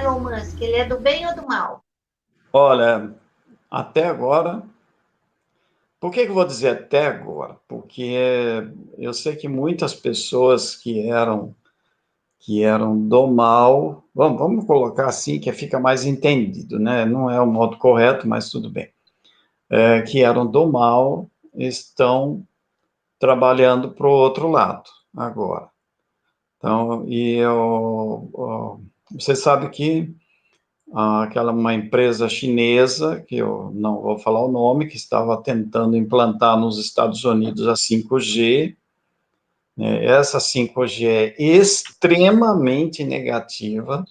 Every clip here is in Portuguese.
Elon Musk, ele é do bem ou do mal? Olha, até agora, por que que eu vou dizer até agora? Porque eu sei que muitas pessoas que eram do mal, vamos colocar assim, que fica mais entendido, né? Não é o modo correto, mas tudo bem. Que eram do mal estão trabalhando para o outro lado agora. Então, você sabe que aquela uma empresa chinesa, que eu não vou falar o nome, que estava tentando implantar nos Estados Unidos a 5G, né? Essa 5G é extremamente negativa,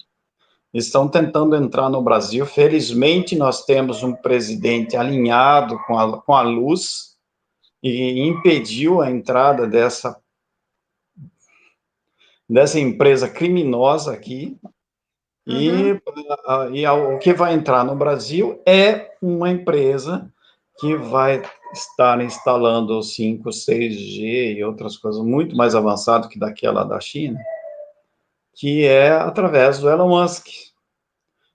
estão tentando entrar no Brasil. Felizmente, nós temos um presidente alinhado com a luz e impediu a entrada dessa empresa criminosa aqui. Uhum. O que vai entrar no Brasil é uma empresa que vai estar instalando o 5, 6G e outras coisas muito mais avançado que daquela da China, que é através do Elon Musk.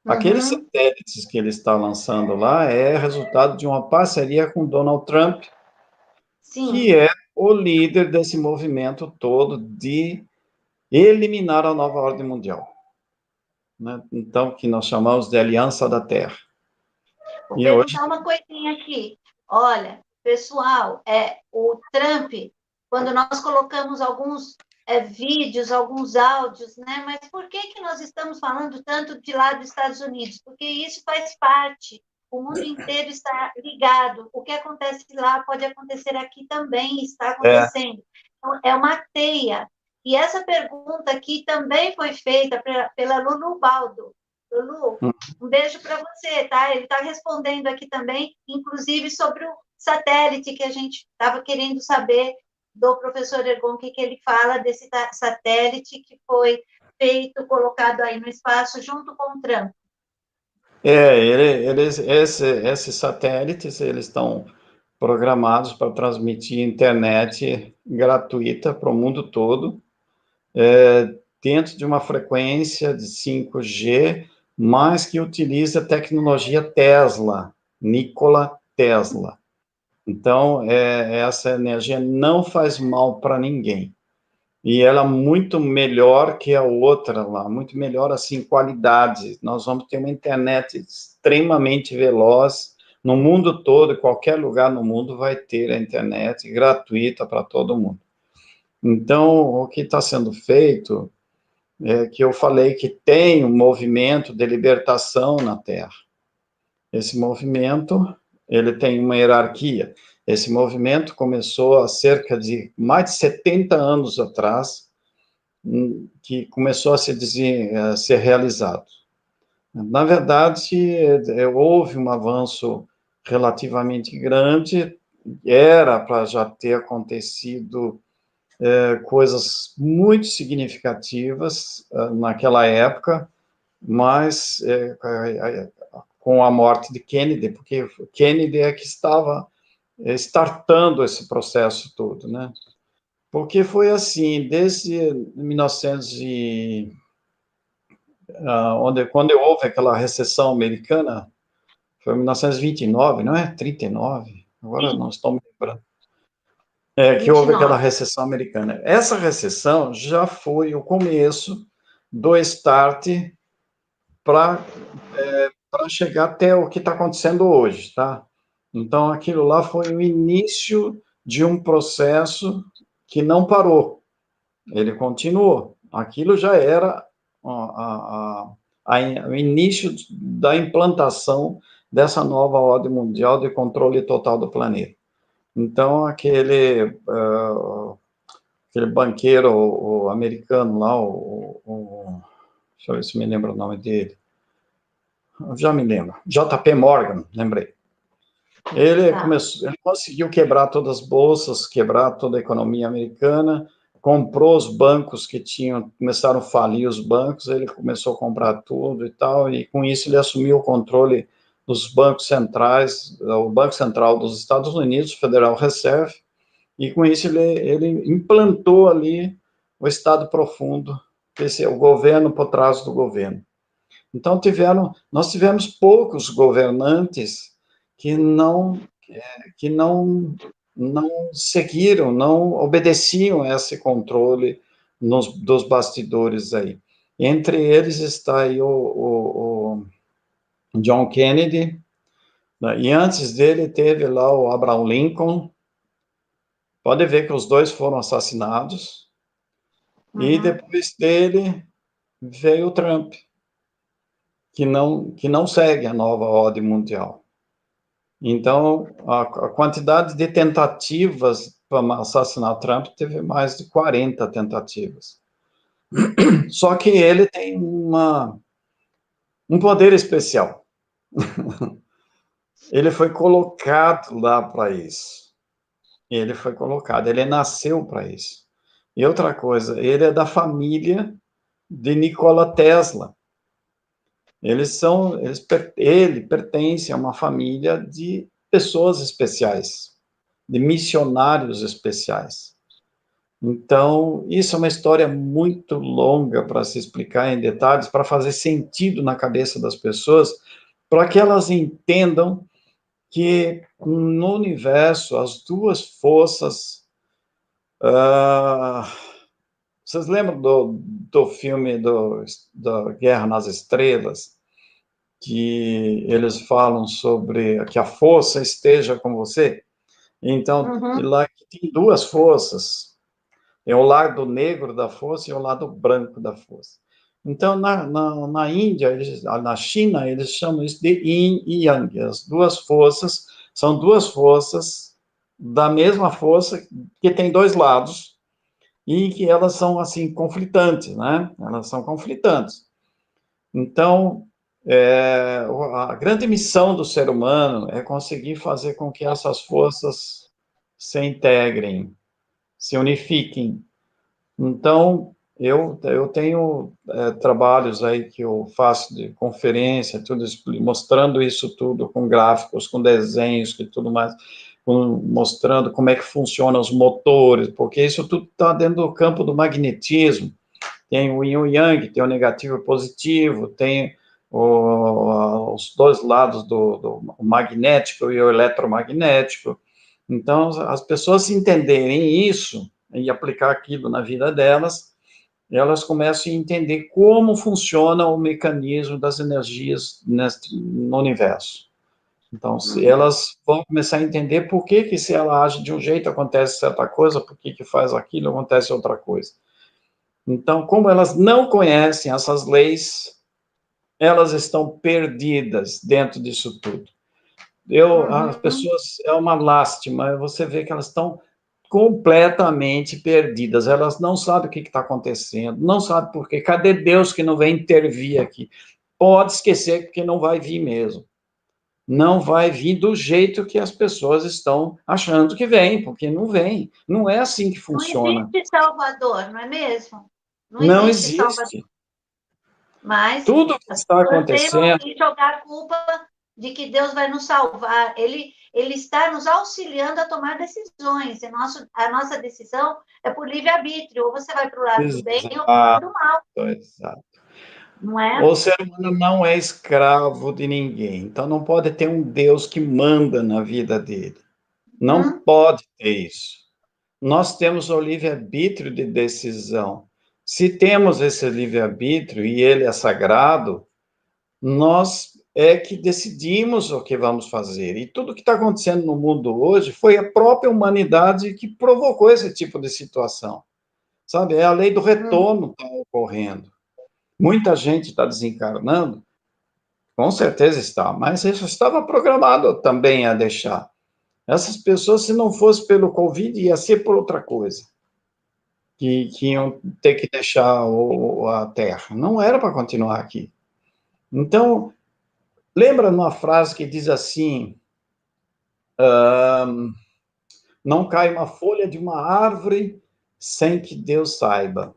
Aqueles Uhum. satélites que ele está lançando lá é resultado de uma parceria com Donald Trump, que Sim. é o líder desse movimento todo de eliminar a nova ordem mundial, né? Então, que nós chamamos de Aliança da Terra. Vou E hoje perguntar uma coisinha aqui. Olha, pessoal, o Trump, quando nós colocamos alguns vídeos, alguns áudios, né? Mas por que que nós estamos falando tanto de lá dos Estados Unidos? Porque isso faz parte. O mundo inteiro está ligado. O que acontece lá pode acontecer aqui também, está é, acontecendo. Então, é uma teia. E essa pergunta aqui também foi feita pela Lulu Baldo. Lulu, um beijo para você, tá? Ele está respondendo aqui também, inclusive sobre o satélite que a gente estava querendo saber do professor Ergon, o que, que ele fala desse satélite que foi feito, colocado aí no espaço junto com o Trump. esses satélites, eles estão programados para transmitir internet gratuita para o mundo todo, dentro de uma frequência de 5G, mas que utiliza a tecnologia Tesla, Nikola Tesla. Então, essa energia não faz mal para ninguém. E ela é muito melhor que a outra lá, muito melhor assim, qualidade. Nós vamos ter uma internet extremamente veloz no mundo todo, em qualquer lugar no mundo vai ter a internet gratuita para todo mundo. Então, o que está sendo feito é que eu falei que tem um movimento de libertação na Terra. Esse movimento, ele tem uma hierarquia. Esse movimento começou há cerca de mais de 70 anos atrás, que começou a ser realizado. Na verdade, houve um avanço relativamente grande, era para já ter acontecido coisas muito significativas naquela época, mas com a morte de Kennedy, porque Kennedy é que estava startando esse processo todo, né? Porque foi assim, desde 1900 quando houve aquela recessão americana, foi em 1929, não é? 39, agora Sim, não estou me lembrando. Que houve aquela 29. recessão americana. Essa recessão já foi o começo do start para chegar até o que está acontecendo hoje, tá? Então, aquilo lá foi o início de um processo que não parou, ele continuou. Aquilo já era o início da implantação dessa nova ordem mundial de controle total do planeta. Então, aquele banqueiro o americano lá, deixa eu ver se me lembro o nome dele, eu já me lembro, JP Morgan, lembrei. Tá. Ele conseguiu quebrar todas as bolsas, quebrar toda a economia americana, comprou os bancos que começaram a falir os bancos, ele começou a comprar tudo e tal, e com isso ele assumiu o controle dos bancos centrais, o Banco Central dos Estados Unidos, o Federal Reserve, e com isso ele implantou ali o Estado profundo esse é o governo por trás do governo. Então, nós tivemos poucos governantes que não seguiram, não obedeciam a esse controle dos bastidores aí. Entre eles está aí o John Kennedy, né? E antes dele teve lá o Abraham Lincoln. Pode ver que os dois foram assassinados. E depois dele veio o Trump, que não segue a nova ordem mundial. Então, a quantidade de tentativas para assassinar Trump teve mais de 40 tentativas. Só que ele tem um poder especial. Ele foi colocado lá para isso. Ele foi colocado, ele nasceu para isso. E outra coisa, ele é da família de Nikola Tesla. Ele pertence a uma família de pessoas especiais, de missionários especiais. Então, isso é uma história muito longa para se explicar em detalhes, para fazer sentido na cabeça das pessoas, para que elas entendam que no universo as duas forças. Vocês lembram do filme da Guerra nas Estrelas? Que eles falam sobre que a força esteja com você. Então, lá tem duas forças. É o lado negro da força e o lado branco da força. Então, na Índia, na China, eles chamam isso de Yin e Yang. As duas forças são duas forças da mesma força que tem dois lados e que elas são, assim, conflitantes, né? Elas são conflitantes. Então, a grande missão do ser humano é conseguir fazer com que essas forças se integrem, se unifiquem. Então, eu tenho trabalhos aí que eu faço de conferência, tudo mostrando isso tudo com gráficos, com desenhos e tudo mais, mostrando como é que funcionam os motores, porque isso tudo está dentro do campo do magnetismo. Tem o yin e o yang, tem o negativo e o positivo, tem os dois lados do magnético e o eletromagnético. Então, as pessoas se entenderem isso e aplicar aquilo na vida delas, elas começam a entender como funciona o mecanismo das energias no universo. Então, se elas vão começar a entender por que se ela age de um jeito, acontece certa coisa, por que faz aquilo, acontece outra coisa. Então, como elas não conhecem essas leis, elas estão perdidas dentro disso tudo. As pessoas, é uma lástima, você vê que elas estão completamente perdidas, elas não sabem o que está acontecendo, não sabem por quê, cadê Deus que não vem intervir aqui? Pode esquecer, porque não vai vir mesmo. Não vai vir do jeito que as pessoas estão achando que vem, porque não vem. Não é assim que funciona. Não existe Salvador, não é mesmo? Não existe. Salvador. Mas tudo que está acontecendo... que jogar a culpa de que Deus vai nos salvar. Ele está nos auxiliando a tomar decisões. E a nossa decisão é por livre-arbítrio. Ou você vai para o lado do bem ou para o mal. Exato. Não é? O ser humano não é escravo de ninguém. Então, não pode ter um Deus que manda na vida dele. Não pode ter isso. Nós temos o livre-arbítrio de decisão. Se temos esse livre-arbítrio e ele é sagrado, nós é que decidimos o que vamos fazer. E tudo que está acontecendo no mundo hoje foi a própria humanidade que provocou esse tipo de situação. Sabe? É a lei do retorno que está ocorrendo. Muita gente está desencarnando, com certeza está, mas isso estava programado também a deixar. Essas pessoas, se não fosse pelo Covid, ia ser por outra coisa. Que iam ter que deixar a Terra. Não era para continuar aqui. Então, lembra numa frase que diz assim, não cai uma folha de uma árvore sem que Deus saiba.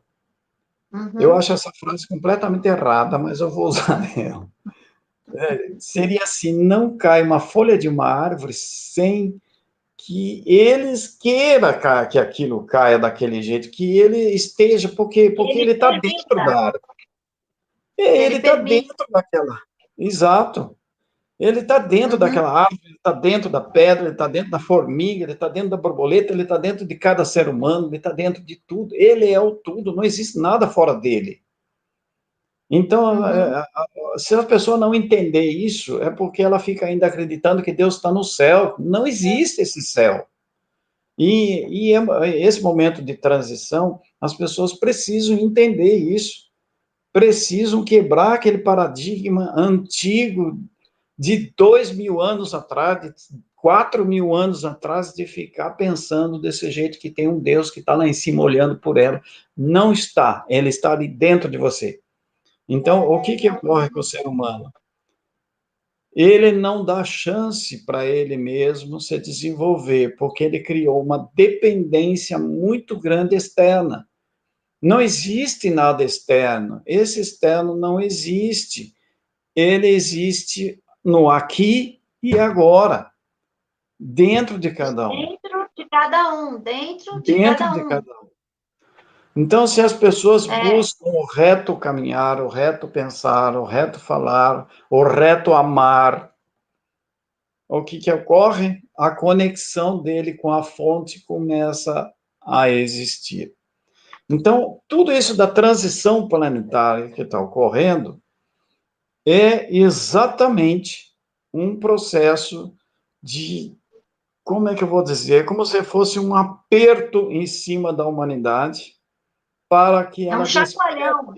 Eu acho essa frase completamente errada, mas eu vou usar ela. Seria assim, não cai uma folha de uma árvore sem que eles queiram que aquilo caia daquele jeito, que ele esteja, porque ele está dentro da árvore. Ele está dentro daquela. Exato. Ele está dentro daquela árvore, ele está dentro da pedra, ele está dentro da formiga, ele está dentro da borboleta, ele está dentro de cada ser humano, ele está dentro de tudo. Ele é o tudo, não existe nada fora dele. Então, se a pessoa não entender isso, é porque ela fica ainda acreditando que Deus está no céu. Não existe esse céu. E esse momento de transição, as pessoas precisam entender isso, precisam quebrar aquele paradigma antigo de 2.000 anos atrás, de 4.000 anos atrás, de ficar pensando desse jeito que tem um Deus que está lá em cima olhando por ela. Não está, ele está ali dentro de você. Então, o que ocorre com o ser humano? Ele não dá chance para ele mesmo se desenvolver, porque ele criou uma dependência muito grande externa. Não existe nada externo. Esse externo não existe. Ele existe no aqui e agora, dentro de cada um. Dentro de cada um, dentro de cada um. Então, se as pessoas buscam o reto caminhar, o reto pensar, o reto falar, o reto amar, o que ocorre? A conexão dele com a fonte começa a existir. Então, tudo isso da transição planetária que está ocorrendo é exatamente um processo de, como é que eu vou dizer, como se fosse um aperto em cima da humanidade para que ela... É um chacoalhão.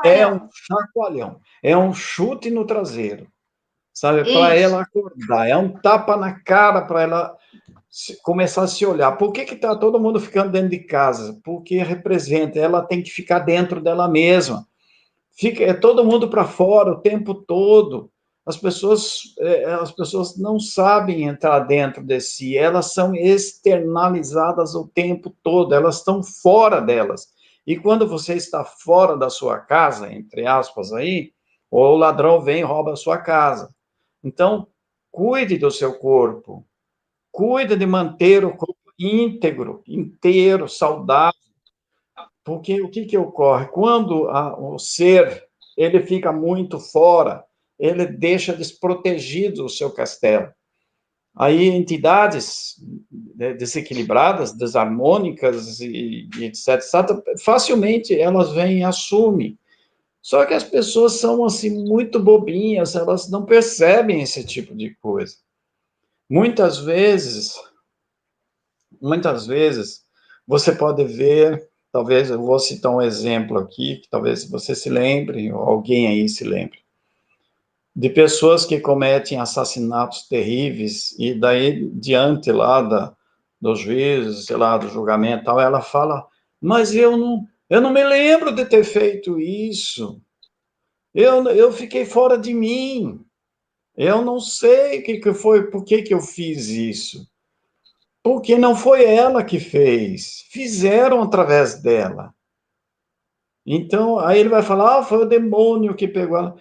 É um chacoalhão, é um chute no traseiro, sabe? Para ela acordar, é um tapa na cara para ela começar a se olhar. Por que está todo mundo ficando dentro de casa? Porque representa, ela tem que ficar dentro dela mesma. É todo mundo para fora o tempo todo. As pessoas não sabem entrar dentro de si, elas são externalizadas o tempo todo, elas estão fora delas. E quando você está fora da sua casa, entre aspas aí, o ladrão vem e rouba a sua casa. Então, cuide do seu corpo, cuide de manter o corpo íntegro, inteiro, saudável, porque o que ocorre? Quando o ser ele fica muito fora, ele deixa desprotegido o seu castelo. Aí entidades desequilibradas, desarmônicas e etc, facilmente elas vêm e assumem. Só que as pessoas são assim muito bobinhas, elas não percebem esse tipo de coisa. Muitas vezes você pode ver, talvez eu vou citar um exemplo aqui, que talvez você se lembre, ou alguém aí se lembre, de pessoas que cometem assassinatos terríveis, e daí, diante lá dos juízes, sei lá, do julgamento, tal, ela fala, mas eu não me lembro de ter feito isso, eu fiquei fora de mim, eu não sei o que foi, por que eu fiz isso. Porque não foi ela que fez, fizeram através dela. Então, aí ele vai falar, foi o demônio que pegou ela.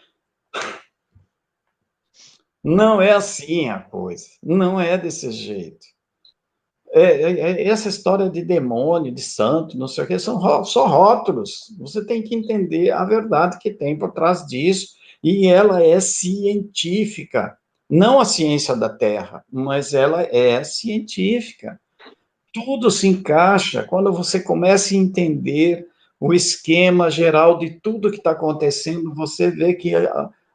Não é assim a coisa, não é desse jeito. Essa história de demônio, de santo, não sei o que, são só rótulos. Você tem que entender a verdade que tem por trás disso, e ela é científica. Não a ciência da Terra, mas ela é científica. Tudo se encaixa quando você começa a entender o esquema geral de tudo que está acontecendo, você vê que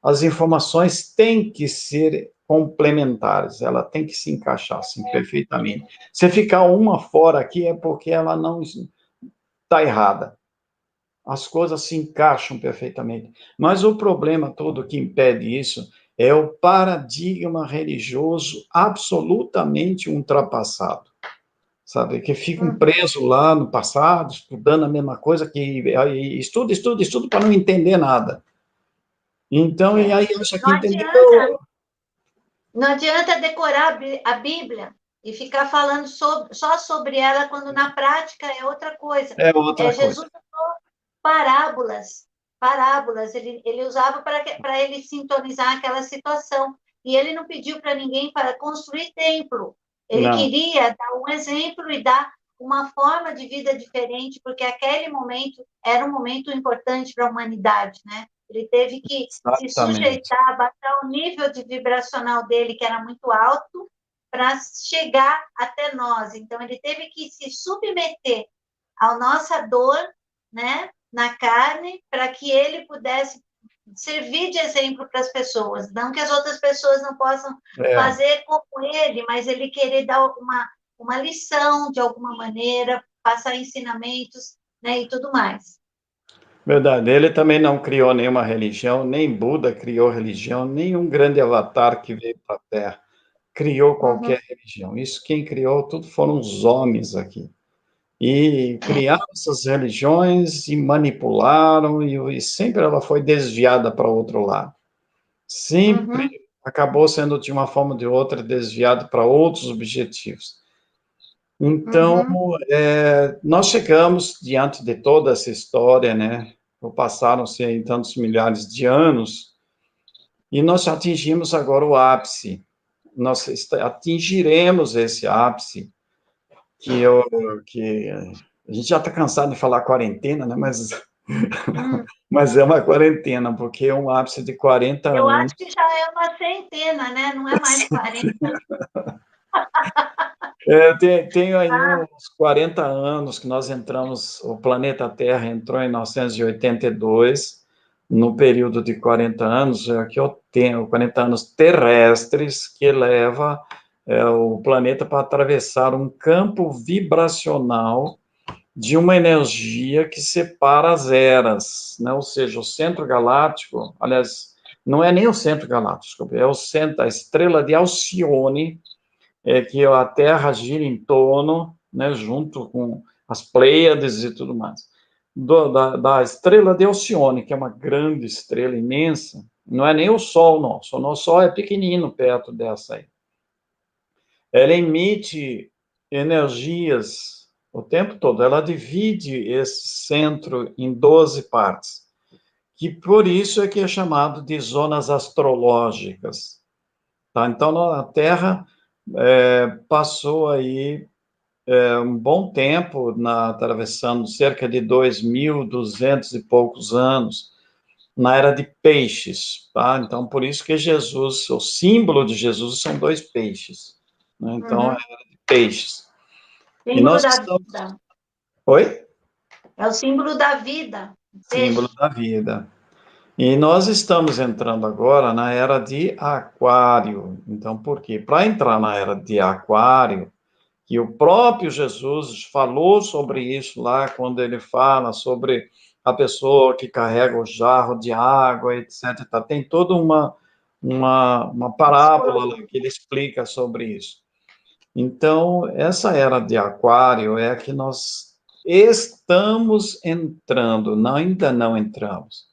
as informações têm que ser complementares, ela tem que se encaixar assim, perfeitamente. Se ficar uma fora aqui é porque ela não está errada. As coisas se encaixam perfeitamente. Mas o problema todo que impede isso é o paradigma religioso absolutamente ultrapassado, sabe, que ficam presos lá no passado, estudando a mesma coisa, que estuda para não entender nada. Então, e aí acha que entendeu. Não adianta decorar a Bíblia e ficar falando só sobre ela, quando na prática é outra coisa. É outra coisa. Jesus usou parábolas, ele usava para ele sintonizar aquela situação. E ele não pediu para ninguém para construir templo. Ele queria dar um exemplo e dar uma forma de vida diferente, porque aquele momento era um momento importante para a humanidade, né? Ele teve que se sujeitar, baixar o nível de vibracional dele, que era muito alto, para chegar até nós. Então, ele teve que se submeter à nossa dor, né, na carne, para que ele pudesse servir de exemplo para as pessoas. Não que as outras pessoas não possam fazer como ele, mas ele querer dar uma lição de alguma maneira, passar ensinamentos, né, e tudo mais. Verdade, ele também não criou nenhuma religião, nem Buda criou religião, nenhum grande avatar que veio para a Terra criou qualquer religião. Isso quem criou tudo foram os homens aqui. E criaram essas religiões e manipularam, e sempre ela foi desviada para outro lado. Sempre acabou sendo, de uma forma ou de outra, desviada para outros objetivos. Então, nós chegamos diante de toda essa história, né? Passaram-se aí tantos milhares de anos, e nós atingimos agora o ápice. Nós atingiremos esse ápice, que a gente já está cansado de falar quarentena, né? Mas é uma quarentena, porque é um ápice de 40 anos. Eu acho que já é uma centena, né? Não é mais 40. Tenho aí uns 40 anos que nós entramos, o planeta Terra entrou em 1982, no período de 40 anos, que eu tenho 40 anos terrestres, que leva o planeta para atravessar um campo vibracional de uma energia que separa as eras, né? Ou seja, o centro galáctico, aliás, não é nem o centro galáctico, é o centro, a estrela de Alcione, que a Terra gira em torno, né, junto com as Pleiades e tudo mais, da estrela de Alcione, que é uma grande estrela imensa, não é nem o Sol nosso, o nosso Sol é pequenino perto dessa aí. Ela emite energias o tempo todo, ela divide esse centro em 12 partes, que por isso é que é chamado de zonas astrológicas. Tá? Então, a Terra passou aí um bom tempo atravessando cerca de 2.200 e poucos anos na era de peixes, tá? Então, por isso que Jesus, o símbolo de Jesus são 2 peixes, né? Então, é a era de peixes. Símbolo E nós da estamos... vida. Oi? É o símbolo da vida. Símbolo da vida. E nós estamos entrando agora na era de Aquário. Então, por quê? Para entrar na era de Aquário, que o próprio Jesus falou sobre isso lá, quando ele fala sobre a pessoa que carrega o jarro de água, etc. Tem toda uma parábola lá que ele explica sobre isso. Então, essa era de Aquário é a que nós estamos entrando, ainda não entramos.